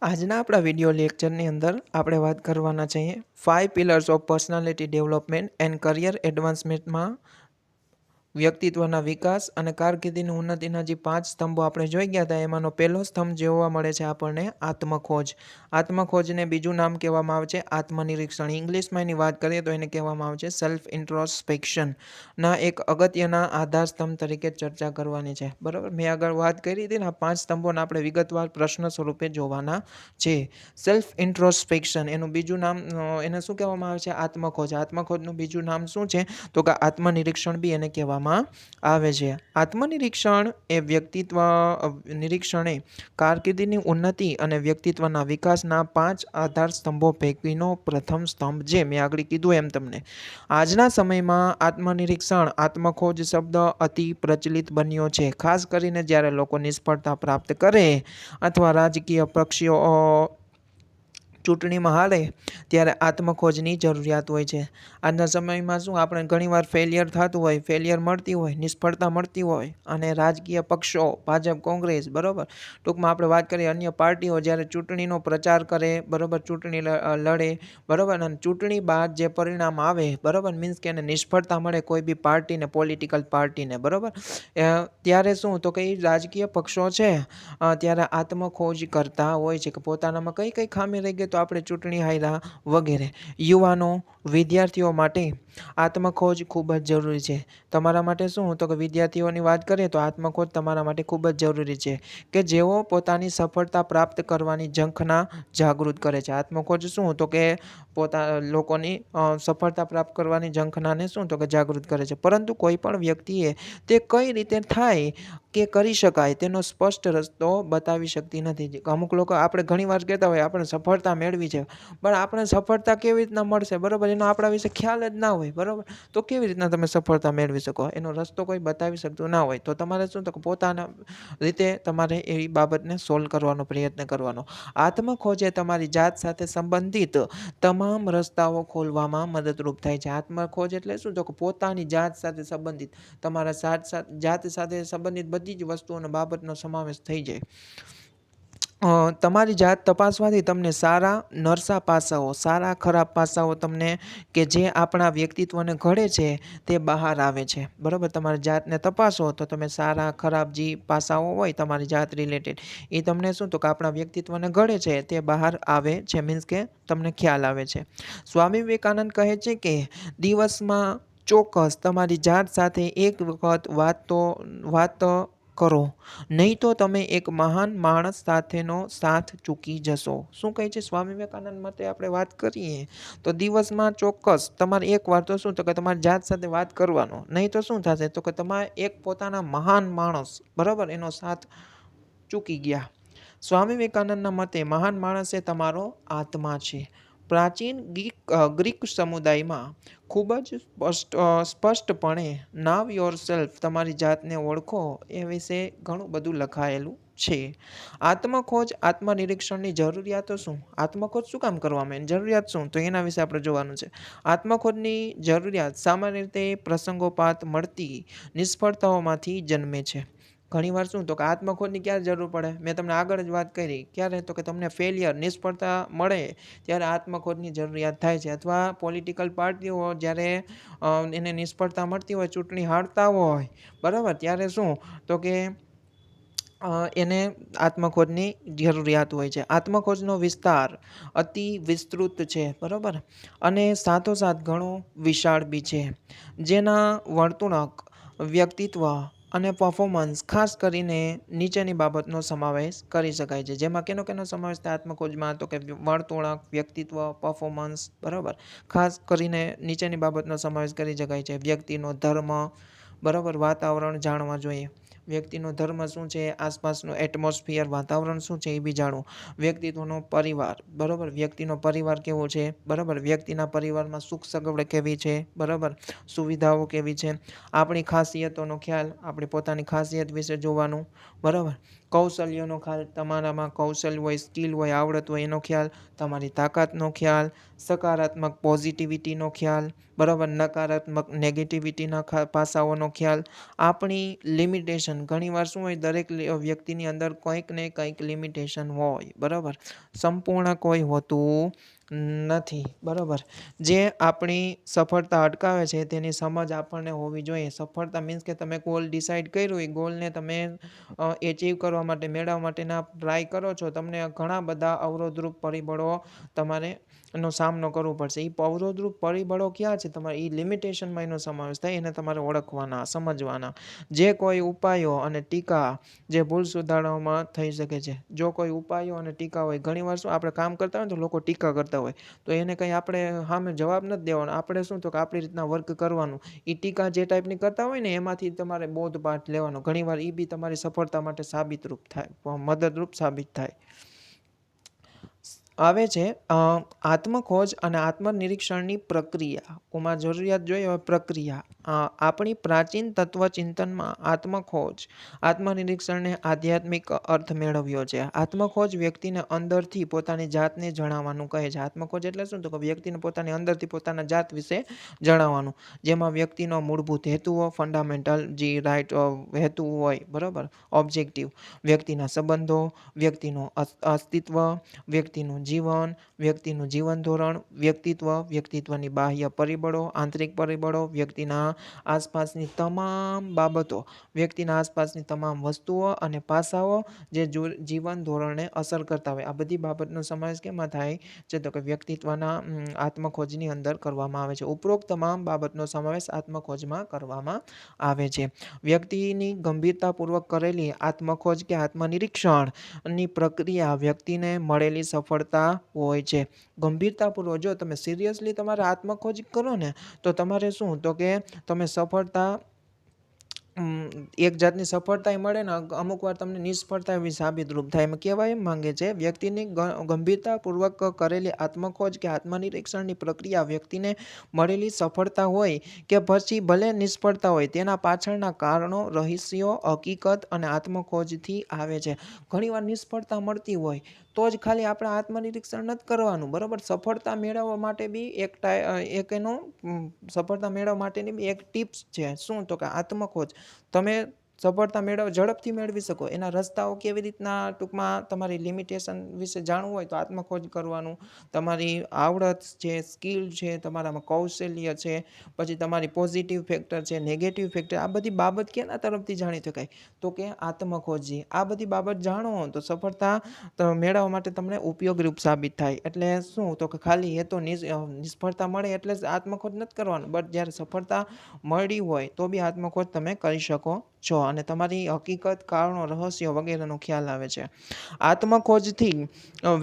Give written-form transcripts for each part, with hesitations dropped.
આજના આપણા વિડીયો લેક્ચરની અંદર આપણે વાત કરવાના છીએ 5 pillars of personality development and career એડવાન્સમેન્ટમાં વ્યક્તિત્વના વિકાસ અને કારકિર્દીની ઉન્નતિના જે 5 સ્તંભો આપણે જોઈ ગયા હતા એમાંનો પહેલો સ્તંભ જોવા મળે છે આપણને આત્મખોજ. આત્મખોજને બીજું નામ કહેવામાં આવે છે આત્મનિરીક્ષણ. ઇંગ્લિશમાં એની વાત કરીએ તો એને કહેવામાં આવે છે સેલ્ફ ઇન્ટ્રોસ્પેક્શન. ના એક અગત્યના આધાર સ્તંભ તરીકે ચર્ચા કરવાની છે. બરાબર, મેં આગળ વાત કરી હતી ને, આ 5 સ્તંભોને આપણે વિગતવાર પ્રશ્ન સ્વરૂપે જોવાના છે. સેલ્ફ ઇન્ટ્રોસ્પેક્શન એનું બીજું નામ એને શું કહેવામાં આવે છે? આત્મખોજ. આત્મખોજનું બીજું નામ શું છે? તો કે આત્મનિરીક્ષણ બી એને કહેવામાં આવે છે. આત્મનિરીક્ષણ એ વ્યક્તિત્વ નિરીક્ષણે કારકિર્દીની ઉન્નતિ અને વ્યક્તિત્વના વિકાસના 5 આધાર સ્તંભો પૈકીનો પ્રથમ સ્તંભ છે. મેં આગળ કીધું એમ તમને. આજના સમયમાં આત્મનિરીક્ષણ આત્મખોજ શબ્દ અતિ પ્રચલિત બન્યો છે, ખાસ કરીને જ્યારે લોકો નિષ્ફળતા પ્રાપ્ત કરે અથવા રાજકીય પક્ષીઓ ચૂંટણીમાં હારે ત્યારે આત્મખોજની જરૂરિયાત હોય છે. આજના સમયમાં શું આપણે ઘણીવાર ફેલિયર થતું હોય, ફેલિયર મળતી હોય, નિષ્ફળતા મળતી હોય અને રાજકીય પક્ષો ભાજપ, કોંગ્રેસ, બરાબર, ટૂંકમાં આપણે વાત કરીએ અન્ય પાર્ટીઓ જ્યારે ચૂંટણીનો પ્રચાર કરે, બરાબર, ચૂંટણી લડે, બરાબર, અને ચૂંટણી બાદ જે પરિણામ આવે, બરાબર, મીન્સ કે એને નિષ્ફળતા મળે કોઈ બી પાર્ટીને, પોલિટિકલ પાર્ટીને, બરાબર, ત્યારે શું તો કે એ રાજકીય પક્ષો છે ત્યારે આત્મખોજ કરતા હોય છે કે પોતાનામાં કઈ કઈ ખામી રહી ગઈ તો આપણે ચૂંટણી હાર્યા વગેરે. યુવાનો, વિદ્યાર્થીઓ માટે આત્મખોજ ખૂબ જ જરૂરી છે. તમારા માટે શું તો કે વિદ્યાર્થીઓની વાત કરીએ તો આત્મખોજ તમારા માટે ખૂબ જ જરૂરી છે કે જેઓ પોતાની સફળતા પ્રાપ્ત કરવાની ઝંખના જાગૃત કરે છે. આત્મખોજ શું તો કે લોકોની સફળતા પ્રાપ્ત કરવાની ઝંખનાને શું તો કે જાગૃત કરે છે. પરંતુ કોઈ પણ વ્યક્તિએ તે કઈ રીતે થાય કે કરી શકાય તેનો સ્પષ્ટ રસ્તો બતાવી શકતી નથી. અમુક લોકો આપણે ઘણીવાર કહેતા હોય આપણે સફળતા મેળવી છે, પણ આપણે સફળતા કેવી રીતના મળશે, બરાબર, એનો આપણા વિશે ખ્યાલ જ ના હોય, બરાબર, તો કેવી રીતના તમે સફળતા મેળવી શકો? એનો રસ્તો કોઈ બતાવી શકતું ના હોય તો તમારે શું તો પોતાના રીતે તમારે એ બાબતને સોલ્વ કરવાનો પ્રયત્ન કરવાનો. આત્મખોજ એ તમારી જાત સાથે સંબંધિત તમામ રસ્તાઓ ખોલવામાં મદદરૂપ થાય છે. આત્મખોજ એટલે શું તો કે પોતાની જાત સાથે સંબંધિત, તમારા જાત સાથે સંબંધિત બધી જ વસ્તુઓનો બાબતનો સમાવેશ થઈ જાય. તમારી જાત તપાસવાથી તમને સારા નરસા પાસાઓ, સારા ખરાબ પાસાઓ તમને કે જે આપણા વ્યક્તિત્વને ઘડે છે તે બહાર આવે છે. બરાબર, તમારી જાતને તપાસો તો તમે સારા ખરાબ જે પાસાઓ હોય તમારી જાત રિલેટેડ એ તમને શું તો કે આપણા વ્યક્તિત્વને ઘડે છે તે બહાર આવે છે, મીન્સ કે તમને ખ્યાલ આવે છે. સ્વામી વિવેકાનંદ કહે છે કે દિવસમાં ચોક્કસ તમારી જાત સાથે એક વખત વાત કરો, નહીં તો તમે એક મહાન માણસ સાથેનો સાથ ચૂકી જશો. શું કહે છે સ્વામી વિવેકાનંદ મતે આપણે વાત કરીએ તો દિવસમાં ચોક્કસ તમારે એક વાર તો શું તો કે તમારી જાત સાથે વાત કરવાનો, નહીં તો શું થશે તો કે તમારે એક પોતાના મહાન માણસ, બરાબર, એનો સાથ ચૂકી ગયા. સ્વામી વિવેકાનંદના મતે મહાન માણસ એ તમારો આત્મા છે. પ્રાચીન ગ્રીક સમુદાયમાં ખૂબ જ સ્પષ્ટપણે નાવ યોર સેલ્ફ, તમારી જાતને ઓળખો, એ વિશે ઘણું બધું લખાયેલું છે. આત્મખોજ આત્મનિરીક્ષણની જરૂરિયાતો શું? આત્મખોજ શું કામ કરવામાં એની જરૂરિયાત શું તો એના વિશે આપણે જોવાનું છે. આત્મખોજની જરૂરિયાત સામાન્ય રીતે પ્રસંગોપાત મળતી નિષ્ફળતાઓમાંથી જન્મે છે. ઘણીવાર શું તો કે આત્મખોજની ક્યારે જરૂર પડે? મેં તમને આગળ જ વાત કરી, ક્યારે તો કે તમને ફેલિયર, નિષ્ફળતા મળે ત્યારે આત્મખોજની જરૂરિયાત થાય છે. અથવા પોલિટિકલ પાર્ટીઓ જ્યારે એને નિષ્ફળતા મળતી હોય, ચૂંટણી હારતા હોય, બરાબર, ત્યારે શું તો કે એને આત્મખોજની જરૂરિયાત હોય છે. આત્મખોજનો વિસ્તાર અતિ વિસ્તૃત છે, બરાબર, અને સાથોસાથ ઘણો વિશાળ બી છે, જેના વર્તણૂક, વ્યક્તિત્વ અને પરફોર્મન્સ ખાસ કરીને નીચેની બાબતનો સમાવેશ કરી શકાય છે. જેમાં કેનો સમાવેશ થાય આત્મખોજમાં તો કે વર્તણૂક, વ્યક્તિત્વ, પરફોર્મન્સ, બરાબર, ખાસ કરીને નીચેની બાબતનો સમાવેશ કરી શકાય છે. વ્યક્તિનો ધર્મ, બરાબર, વાતાવરણ જાણવા જોઈએ. વ્યક્તિનો ધર્મ શું છે, આસપાસનું એટમોસ્ફિયર, વાતાવરણ શું છે એ બી જાણવું. વ્યક્તિત્વનો પરિવાર, બરાબર, વ્યક્તિનો પરિવાર કેવો છે, બરાબર, વ્યક્તિના પરિવારમાં સુખ સગવડ કેવી છે, બરાબર, સુવિધાઓ કેવી છે. આપણી ખાસિયતોનો ખ્યાલ, આપણી પોતાની ખાસિયત વિશે જોવાનું, બરાબર, કૌશલ્યનો ખ્યાલ, તમારામાં કૌશલ્ય હોય, સ્કિલ હોય, આવડત હોય એનો ખ્યાલ, તમારી તાકાતનો ખ્યાલ, સકારાત્મક પોઝિટિવિટીનો ખ્યાલ, બરાબર, નકારાત્મક નેગેટિવિટીના પાસાઓનો ખ્યાલ, આપણી લિમિટેશન. ઘણીવાર શું હોય, દરેક વ્યક્તિની અંદર કંઈક ને કંઈક લિમિટેશન હોય, બરાબર, સંપૂર્ણ કોઈ હોતું નથી, બરાબર. જે આપણી સફળતા અટકાવે છે તેની સમજ આપણને હોવી જોઈએ. સફળતા મીન્સ કે તમે ગોલ ડિસાઇડ કર્યું, એ ગોલને તમે એચીવ કરવા માટે, મેળવવા માટેના ટ્રાય કરો છો, તમને ઘણા બધા અવરોધરૂપ પરિબળો તમારે એનો સામનો કરવો પડશે. એ અવરોધરૂપ પરિબળો ક્યાં છે તમારે, એ લિમિટેશનમાં એનો સમાવેશ થાય, એને તમારે ઓળખવાના, સમજવાના. જે કોઈ ઉપાયો અને ટીકા જે ભૂલ સુધારવામાં થઈ શકે છે. જો કોઈ ઉપાયો અને ટીકા હોય, ઘણીવાર શું આપણે કામ કરતા હોય તો લોકો ટીકા કરતા હોય, તો એને કંઈ આપણે સામે જવાબ નથી દેવાનો. આપણે શું તો કે આપણી રીતના વર્ક કરવાનું. એ ટીકા જે ટાઈપની કરતા હોય ને એમાંથી તમારે બોધપાઠ લેવાનો. ઘણીવાર એ બી તમારી સફળતા માટે સાબિતરૂપ થાય, મદદરૂપ સાબિત થાય. આવે છે આત્મખોજ અને આત્મનિરીક્ષણની પ્રક્રિયા. ઓમાં જરૂરિયાત જોઈએ હવે પ્રક્રિયા. આપણી પ્રાચીન તત્વચિંતનમાં આત્મખોજ, આત્મનિરીક્ષણને આધ્યાત્મિક અર્થ મેળવ્યો છે. આત્મખોજ વ્યક્તિને અંદરથી પોતાની જાતને જણાવવાનું કહે છે. આત્મખોજ એટલે શું તો કે વ્યક્તિને પોતાની અંદરથી પોતાના જાત વિશે જણાવવાનું, જેમાં વ્યક્તિનો મૂળભૂત હેતુઓ, ફંડામેન્ટલ જે રાઈટ હેતુ હોય, બરાબર, ઓબ્જેક્ટિવ, વ્યક્તિના સંબંધો, વ્યક્તિનું અસ્તિત્વ, વ્યક્તિનું જીવન, વ્યક્તિનું જીવન ધોરણ, વ્યક્તિત્વની બાહ્ય પરિબળો, આંતરિક પરિબળો, વ્યક્તિના આસપાસની તમામ બાબતો, વ્યક્તિના આસપાસની તમામ વસ્તુઓ અને પાસાઓ જે જીવન ધોરણને અસર કરતા હોય. આ બધી બાબતનો સમાવેશ કેમાં થાય છે તો કે વ્યક્તિત્વના આત્મખોજની અંદર કરવામાં આવે છે. ઉપરોક્ત તમામ બાબતનો સમાવેશ આત્મખોજમાં કરવામાં આવે છે. વ્યક્તિની ગંભીરતાપૂર્વક કરેલી આત્મખોજ કે આત્મનિરીક્ષણની પ્રક્રિયા વ્યક્તિને મળેલી સફળતા હોય છે. ગંભીરતાપૂર્વક જો તમે સિરિયસલી તમારે આત્મખોજ કરો ને તો તમારે શું તો કે તમે સફળતા, એક જાતની સફળતા મળે ને, અમુક વાર તમને નિષ્ફળતા એવી સાબિતરૂપ થાય. એમાં કહેવાય એમ માંગે છે વ્યક્તિની ગંભીરતાપૂર્વક કરેલી આત્મખોજ કે આત્મનિરીક્ષણની પ્રક્રિયા વ્યક્તિને મળેલી સફળતા હોય કે પછી ભલે નિષ્ફળતા હોય તેના પાછળના કારણો, રહસ્યો, હકીકત અને આત્મખોજથી આવે છે. ઘણીવાર નિષ્ફળતા મળતી હોય તો જ ખાલી આપણે આત્મનિરીક્ષણ નથી કરવાનું, બરાબર. સફળતા મેળવવા માટે બી એક એનો સફળતા મેળવવા માટેની બી એક ટિપ્સ છે. શું તો કે આત્મખોજ. તમે સફળતા ઝડપથી મેળવી શકો એના રસ્તાઓ કેવી રીતના, ટૂંકમાં તમારી લિમિટેશન વિશે જાણવું હોય તો આત્મખોજ કરવાનું. તમારી આવડત છે, સ્કિલ છે, તમારામાં કૌશલ્ય છે, પછી તમારી પોઝિટિવ ફેક્ટર છે, નેગેટિવ ફેક્ટર, આ બધી બાબત કેના તરફથી જાણી શકાય તો કે આત્મખોજી. આ બધી બાબત જાણો તો સફળતા મેળવવા માટે તમને ઉપયોગરૂપ સાબિત થાય. એટલે શું તો કે ખાલી એ તો નિષ્ફળતા મળે એટલે જ આત્મખોજ નથી કરવાનું, બટ જ્યારે સફળતા મળી હોય તો બી આત્મખોજ તમે કરી શકો છો અને તમારી હકીકત, કારણો, રહસ્યો વગેરેનો ખ્યાલ આવે છે. આત્મખોજથી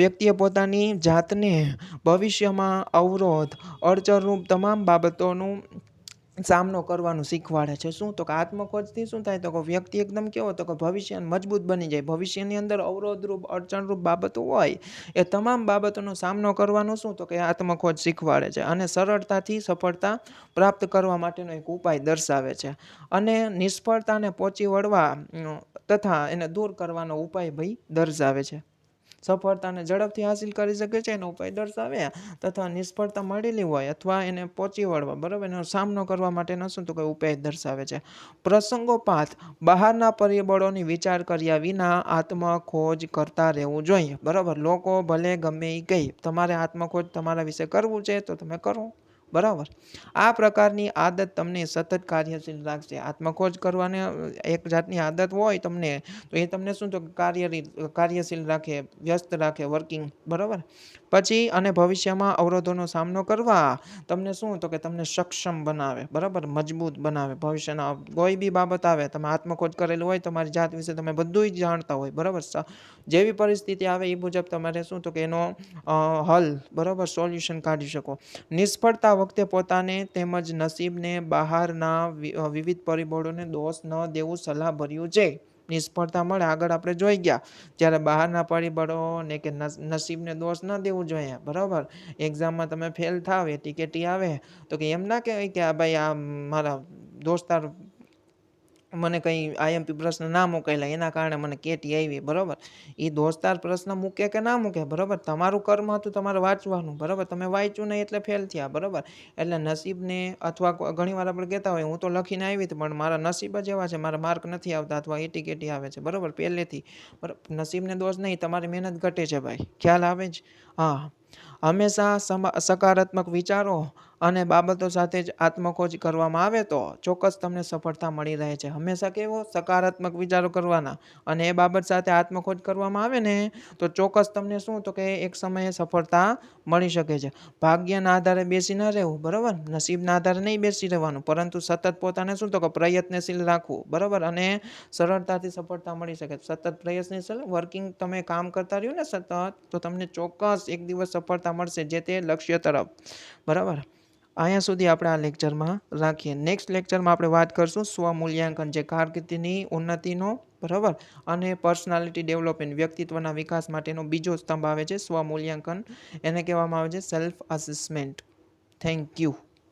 વ્યક્તિએ પોતાની જાતને ભવિષ્યમાં અવરોધ, અડચણરૂપ તમામ બાબતોનું સામનો કરવાનું શીખવાડે છે. શું તો કે આત્મખોજથી શું થાય તો કે વ્યક્તિ એકદમ કેવો તો કે ભવિષ્ય મજબૂત બની જાય. ભવિષ્યની અંદર અવરોધરૂપ, અડચણરૂપ બાબતો હોય એ તમામ બાબતોનો સામનો કરવાનું શું તો કે આત્મખોજ શીખવાડે છે અને સરળતાથી સફળતા પ્રાપ્ત કરવા માટેનો એક ઉપાય દર્શાવે છે અને નિષ્ફળતાને પહોંચી વળવા તથા એને દૂર કરવાનો ઉપાય ભાઈ દર્શાવે છે. સફળતાને ઝડપથી હાસિલ કરી શકે છે એનો ઉપાય દર્શાવે તથા નિષ્ફળતા મળેલી હોય અથવા એને પહોંચી વળવા, બરાબર, એનો સામનો કરવા માટેનો શું તો કે ઉપાય દર્શાવે છે. પ્રસંગોપાત બહારના પરિબળોની વિચાર કર્યા વિના આત્મખોજ કરતા રહેવું જોઈએ, બરાબર. લોકો ભલે ગમે એ કહે, તમારે આત્મખોજ તમારા વિશે કરવું છે તો તમે કરો, બરાબર. આ પ્રકારની આદત તમને સતત કાર્યશીલ રાખશે. આત્મખોજ કરવાને એક જાતની આદત હોય તમને તો એ તમને શું તો કાર્યશીલ રાખે, વ્યસ્ત રાખે, વર્કિંગ, બરાબર. પછી અને ભવિષ્યમાં અવરોધોનો સામનો કરવા તમને શું તો કે તમને સક્ષમ બનાવે, બરાબર, મજબૂત બનાવે. ભવિષ્યના કોઈ બી બાબત આવે, તમે આત્મખોજ કરેલું હોય, તમારી જાત વિશે તમે બધું જ જાણતા હોય, બરાબર. જેવી પરિસ્થિતિ આવે એ મુજબ તમારે શું તો કે એનો હલ, બરાબર, સોલ્યુશન કાઢી શકો. નિષ્ફળતા વખતે પોતાને તેમજ નસીબને બહારના વિવિધ પરિબળોને દોષ ન દેવું સલાહભર્યું છે. નિષ્ફળતા મળે, આગળ આપણે જોઈ ગયા, જ્યારે બહારના પરિબળોને કે નસીબને દોષ ન દેવું જોઈએ, બરાબર. એક્ઝામમાં તમે ફેલ થાવ, ટીકેટી આવે તો કે એમ ના કહેવાય કે આ ભાઈ આ મારા દોસ્તાર મને કંઈ આઈએમપી પ્રશ્ન ના મોકલ્યા એના કારણે મને કેટી આવી, બરાબર. એ દોસ્તાર પ્રશ્ન મૂકે કે ના મૂકે, બરાબર, તમારું કર્મ હતું તમારે વાંચવાનું, બરાબર. તમે વાંચ્યું નહીં એટલે ફેલ થયા, બરાબર. એટલે નસીબને અથવા ઘણીવાર આપણે કહેતા હોય હું તો લખીને આવી હતી પણ મારા નસીબ જ એવા છે, મારા માર્ક નથી આવતા અથવા એટી કેટી આવે છે, બરાબર, પહેલેથી. બરાબર, નસીબને દોષ નહીં, તમારી મહેનત ઘટે છે ભાઈ, ખ્યાલ આવે જ. હા, હંમેશા સકારાત્મક વિચારો અને બાબતો સાથે જ આત્મખોજ કરવામાં આવે તો ચોક્કસ તમને સફળતા મળી રહે છે. હંમેશા કેવો સકારાત્મક વિચારો કરવાના અને એ બાબત સાથે આત્મખોજ કરવામાં આવે ને તો ચોક્કસ તમને શું તો કે એક સમયે સફળતા મળી શકે છે. ભાગ્યના આધારે બેસી ન રહેવું, બરાબર, નસીબના આધારે નહીં બેસી રહેવાનું, પરંતુ સતત પોતાને શું તો કે પ્રયત્નશીલ રાખવું, બરાબર, અને સરળતાથી સફળતા મળી શકે. સતત પ્રયત્નશીલ વર્કિંગ તમે કામ કરતા રહ્યું ને સતત, તો તમને ચોક્કસ એક દિવસ સફળતા મળશે જે તે લક્ષ્ય તરફ, બરાબર. અહીંયા સુધી આપણે આ લેક્ચરમાં રાખીએ. નેક્સ્ટ લેક્ચરમાં આપણે વાત કરશું સ્વમૂલ્યાંકન, જે કારકિર્દીની ઉન્નતિનો, બરાબર, અને પર્સનાલિટી ડેવલપમેન્ટ, વ્યક્તિત્વના વિકાસ માટેનો બીજો સ્તંભ આવે છે સ્વમૂલ્યાંકન. એને કહેવામાં આવે છે સેલ્ફ અસેસમેન્ટ. Thank you.